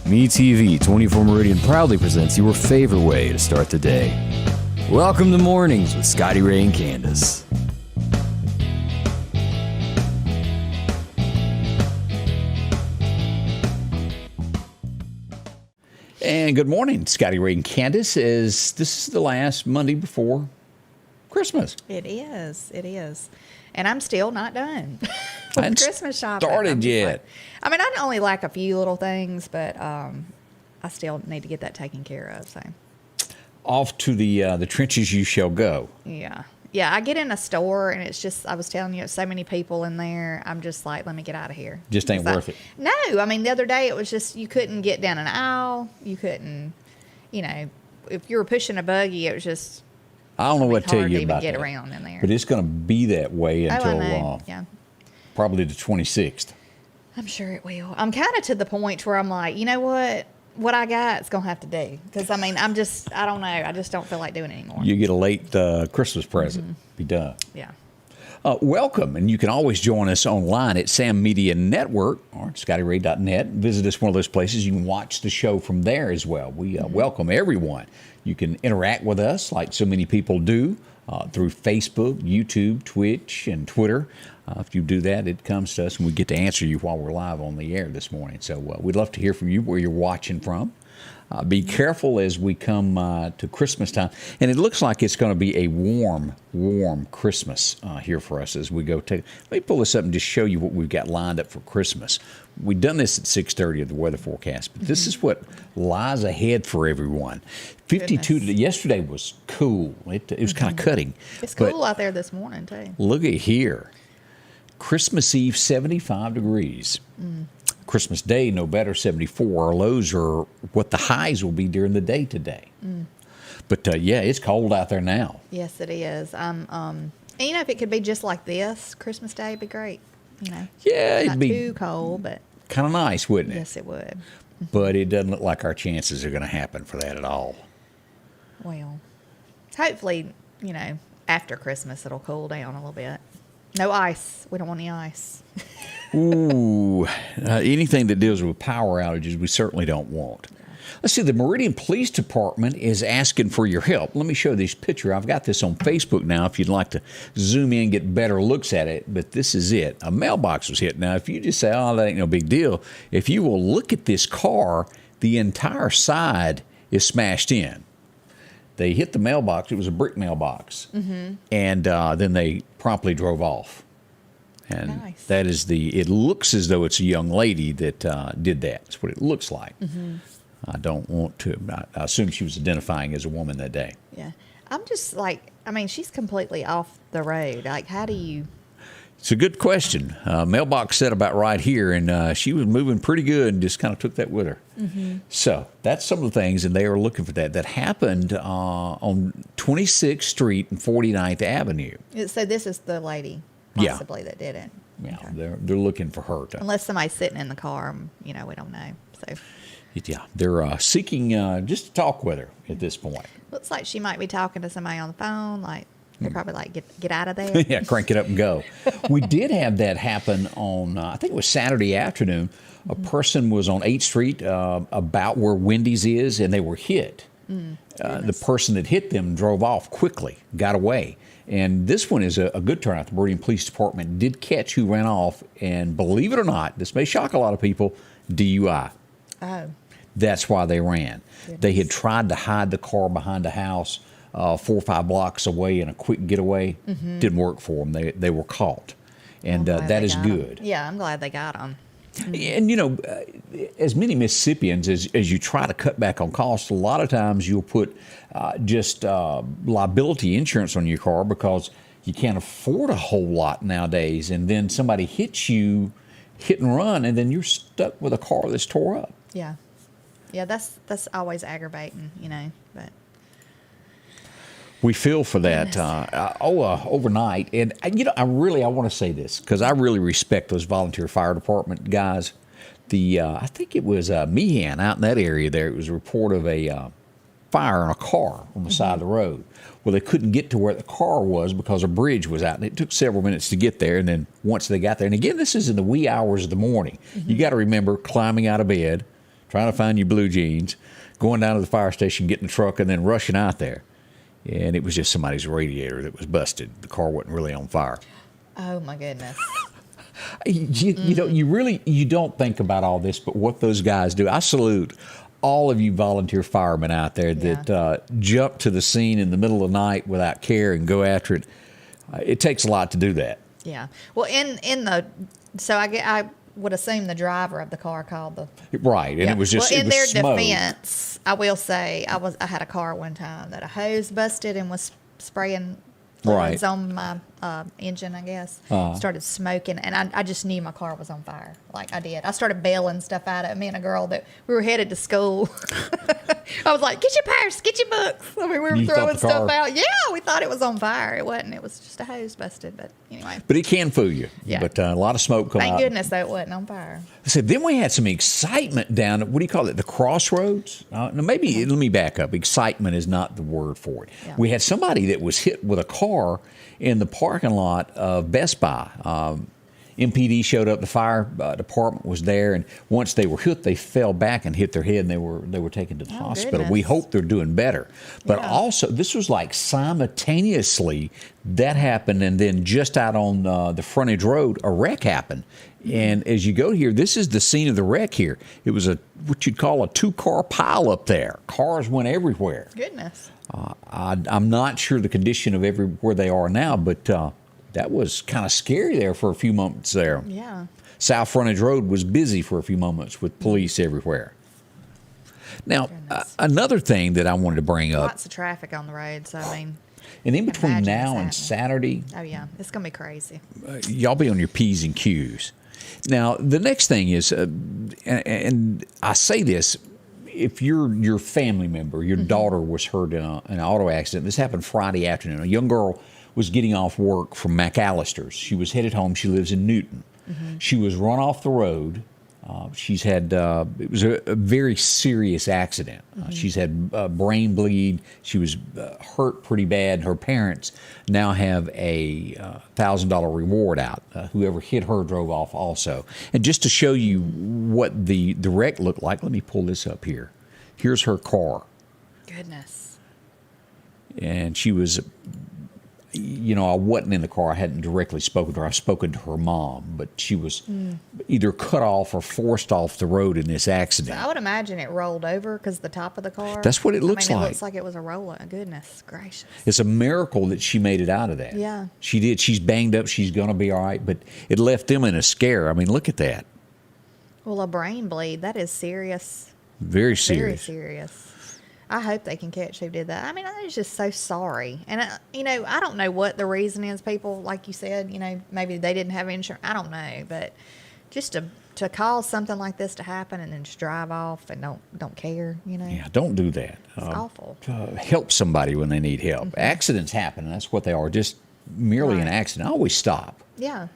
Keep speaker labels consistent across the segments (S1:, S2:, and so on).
S1: MeTV 24 Meridian proudly presents your favorite way to start the day. Welcome to Mornings with Scotty Ray and Candace.
S2: And good morning, Scotty Ray and Candace. This is the last Monday before Christmas.
S3: It is. And I'm still not done
S2: I
S3: with
S2: hadn't
S3: Christmas shopping.
S2: started yet.
S3: I only like a few little things, but I still need to get that taken care of. So
S2: Off to the trenches you shall go.
S3: yeah. I get in a store and it's just, I was telling you, so many people in there. I'm just like, let me get out of here.
S2: Just ain't worth it.
S3: No, the other day it was just, you couldn't get down an aisle. You couldn't, if you were pushing a buggy, it was just,
S2: I don't know what to tell you
S3: to
S2: about
S3: get
S2: that.
S3: around in there.
S2: But it's going to be that way until
S3: yeah.
S2: probably the 26th.
S3: I'm sure it will. I'm kind of to the point where I'm like, you know what I got, it's going to have to do. Because, I don't know. I just don't feel like doing it anymore.
S2: You get a late Christmas present. Be done.
S3: Yeah.
S2: Welcome, and you can always join us online at Sam Media Network or ScottyRay.net. Visit us one of those places. You can watch the show from there as well. We welcome everyone. You can interact with us like so many people do through Facebook, YouTube, Twitch, and Twitter. If you do that, it comes to us, and we get to answer you while we're live on the air this morning. So we'd love to hear from you where you're watching from. Be careful as we come to Christmas time. And it looks like it's going to be a warm Christmas here for us as we go. Let me pull this up and just show you what we've got lined up for Christmas. We've done this at 6:30 of the weather forecast, but this is what lies ahead for everyone. 52 today. Yesterday was cool. It was kind of cutting.
S3: It's cool out there this morning, too.
S2: Look at here. Christmas Eve, 75 degrees. Christmas Day, no better, 74. Our lows are what the highs will be during the day today. But, it's cold out there now.
S3: Yes, it is. And, if it could be just like this, Christmas Day would be great.
S2: Yeah, it'd be
S3: too cold, but
S2: kind of nice, wouldn't it?
S3: Yes, it would.
S2: But it doesn't look like our chances are going to happen for that at all.
S3: Well, hopefully, after Christmas it'll cool down a little bit. No ice. We don't want any ice.
S2: Ooh, anything that deals with power outages, we certainly don't want. Let's see, the Meridian Police Department is asking for your help. Let me show this picture. I've got this on Facebook now if you'd like to zoom in and get better looks at it, but this is it. A mailbox was hit. Now, if you just say, oh, that ain't no big deal, if you will look at this car, the entire side is smashed in. They hit the mailbox. It was a brick mailbox. And then they promptly drove off. And
S3: nice.
S2: That is it looks as though it's a young lady that did that. That's what it looks like. I don't want to. I assume she was identifying as a woman that day.
S3: Yeah. I'm just like, she's completely off the road. Like, how do you...
S2: It's a good question. Mailbox set about right here, and she was moving pretty good and just kind of took that with her. So that's some of the things, and they are looking for that. That happened on 26th Street and 49th Avenue.
S3: So this is the lady, possibly, that did it.
S2: Yeah,
S3: okay.
S2: They're looking for her.
S3: Unless somebody's sitting in the car, we don't know. So
S2: yeah, they're seeking just to talk with her at this point.
S3: Looks like she might be talking to somebody on the phone, like, they're probably like, get out of there.
S2: Yeah, crank it up and go. We did have that happen on, I think it was Saturday afternoon. A person was on 8th Street about where Wendy's is, and they were hit. The person that hit them drove off quickly, got away. And this one is a good turnout. The Meridian Police Department did catch who ran off, and believe it or not, this may shock a lot of people, DUI.
S3: Oh.
S2: That's why they ran.
S3: Goodness.
S2: They had tried to hide the car behind a house 4 or 5 blocks away in a quick getaway. Didn't work for them. They were caught. And that is good.
S3: Yeah, I'm glad they got them.
S2: And, as many Mississippians, as you try to cut back on costs, a lot of times you'll put just liability insurance on your car because you can't afford a whole lot nowadays. And then somebody hits you, hit and run, and then you're stuck with a car that's tore up.
S3: Yeah. Yeah, that's always aggravating, but...
S2: We feel for that overnight. And, I want to say this because I really respect those volunteer fire department guys. I think it was Meehan out in that area there. It was a report of a fire in a car on the side of the road. Well, they couldn't get to where the car was because a bridge was out, and it took several minutes to get there. And then once they got there, and again, this is in the wee hours of the morning. You got to remember climbing out of bed, trying to find your blue jeans, going down to the fire station, getting the truck, and then rushing out there. And it was just somebody's radiator that was busted. The car wasn't really on fire.
S3: Oh my goodness.
S2: You don't think about all this, but what those guys do. I salute all of you volunteer firemen out there that jump to the scene in the middle of the night without care and go after it. It takes a lot to do that.
S3: Yeah. Well, I would assume the driver of the car called the
S2: right, and it was just
S3: in their
S2: smoke.
S3: defense. I will say I had a car one time that a hose busted and was spraying fluids on my engine, I guess. Started smoking, and I just knew my car was on fire. Like I did. I started bailing stuff out of it. Me and a girl that we were headed to school. I was like, "Get your purse, get your books." I mean, we were throwing stuff out. Yeah, we thought it was on fire. It wasn't. It was just a hose busted. But anyway.
S2: But it can fool you.
S3: Yeah.
S2: But a lot of smoke come out.
S3: Thank goodness though it wasn't on fire.
S2: So then we had some excitement down at, what do you call it, the crossroads? Let me back up. Excitement is not the word for it.
S3: Yeah.
S2: We had somebody that was hit with a car in the parking lot of Best Buy. MPD showed up. The fire department was there, and once they were hit, they fell back and hit their head, and they were taken to the hospital.
S3: Goodness.
S2: We hope they're doing better. But
S3: Yeah.
S2: also, this was like simultaneously that happened, and then just out on the frontage road, a wreck happened. And as you go here, this is the scene of the wreck here. It was what you'd call a two-car pile up there. Cars went everywhere.
S3: Goodness.
S2: I'm not sure the condition of where they are now, but that was kind of scary there for a few moments there.
S3: Yeah.
S2: South Frontage Road was busy for a few moments with police everywhere. Now, another thing that I wanted to bring up.
S3: Lots of traffic on the road, so I mean.
S2: And in between
S3: imagine
S2: now
S3: what's
S2: and
S3: happening.
S2: Saturday,
S3: Oh yeah, it's gonna be crazy.
S2: y'all be on your P's and Q's. Now, the next thing is, and I say this, if your family member, your daughter was hurt in an auto accident, this happened Friday afternoon. A young girl was getting off work from McAllister's. She was headed home. She lives in Newton. She was run off the road. She's had, it was a very serious accident. She's had brain bleed. She was hurt pretty bad. Her parents now have a $1,000 reward out. Whoever hit her drove off also. And just to show you what the wreck looked like, let me pull this up here. Here's her car.
S3: Goodness.
S2: And she was, I wasn't in the car. I hadn't directly spoken to her. I've spoken to her mom, but she was either cut off or forced off the road in this accident.
S3: I would imagine it rolled over because the top of the car.
S2: That's what it looks
S3: It
S2: like.
S3: looks like it was a roller. Goodness gracious.
S2: It's a miracle that she made it out of that.
S3: Yeah.
S2: She did. She's banged up. She's going to be all right, but it left them in a scare. I mean, look at that.
S3: Well, a brain bleed, that is serious.
S2: Very serious.
S3: Very serious. I hope they can catch who did that. I mean, I'm just so sorry. And, I don't know what the reason is, people, like you said, maybe they didn't have insurance. I don't know. But just to cause something like this to happen and then just drive off and don't care,
S2: Yeah, don't do that.
S3: It's awful.
S2: Help somebody when they need help. Accidents happen. That's what they are. Just merely an
S3: Right.
S2: accident. Always stop.
S3: Yeah.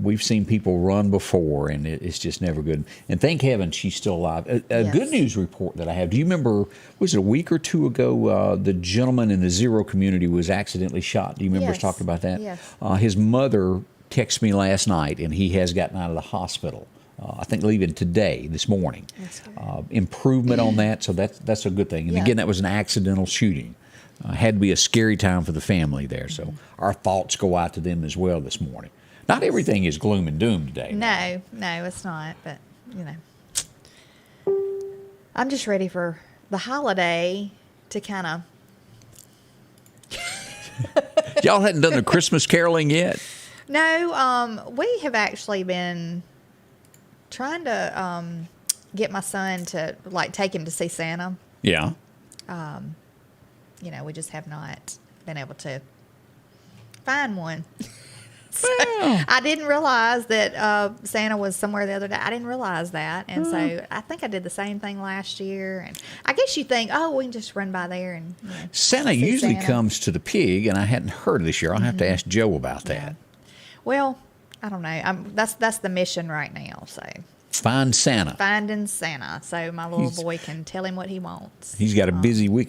S2: We've seen people run before, and it's just never good. And thank heaven she's still alive. A
S3: Yes.
S2: good news report that I have. Do you remember, was it a week or two ago, the gentleman in the Zero community was accidentally shot? Do you remember us
S3: Yes.
S2: talking about that?
S3: Yes.
S2: His mother texted me last night, and he has gotten out of the hospital. I think leaving today, this morning.
S3: That's good.
S2: Improvement on that, so that's a good thing. And
S3: Yeah.
S2: again, that was an accidental shooting. Had to be a scary time for the family there. So our thoughts go out to them as well this morning. Not everything is gloom and doom today.
S3: No, it's not. But, I'm just ready for the holiday to kind of.
S2: Y'all hadn't done the Christmas caroling yet?
S3: No, we have actually been trying to get my son to, take him to see Santa.
S2: Yeah.
S3: We just have not been able to find one. I didn't realize that Santa was somewhere the other day. I didn't realize that. And so I think I did the same thing last year. And I guess you think, we can just run by there and
S2: Santa
S3: see
S2: usually
S3: Santa.
S2: comes to the pig, and I hadn't heard this year. I'll have to ask Joe about that.
S3: Well, I don't know. That's the mission right now. So
S2: Find Santa.
S3: finding Santa so my little boy can tell him what he wants.
S2: He's got a busy weekend.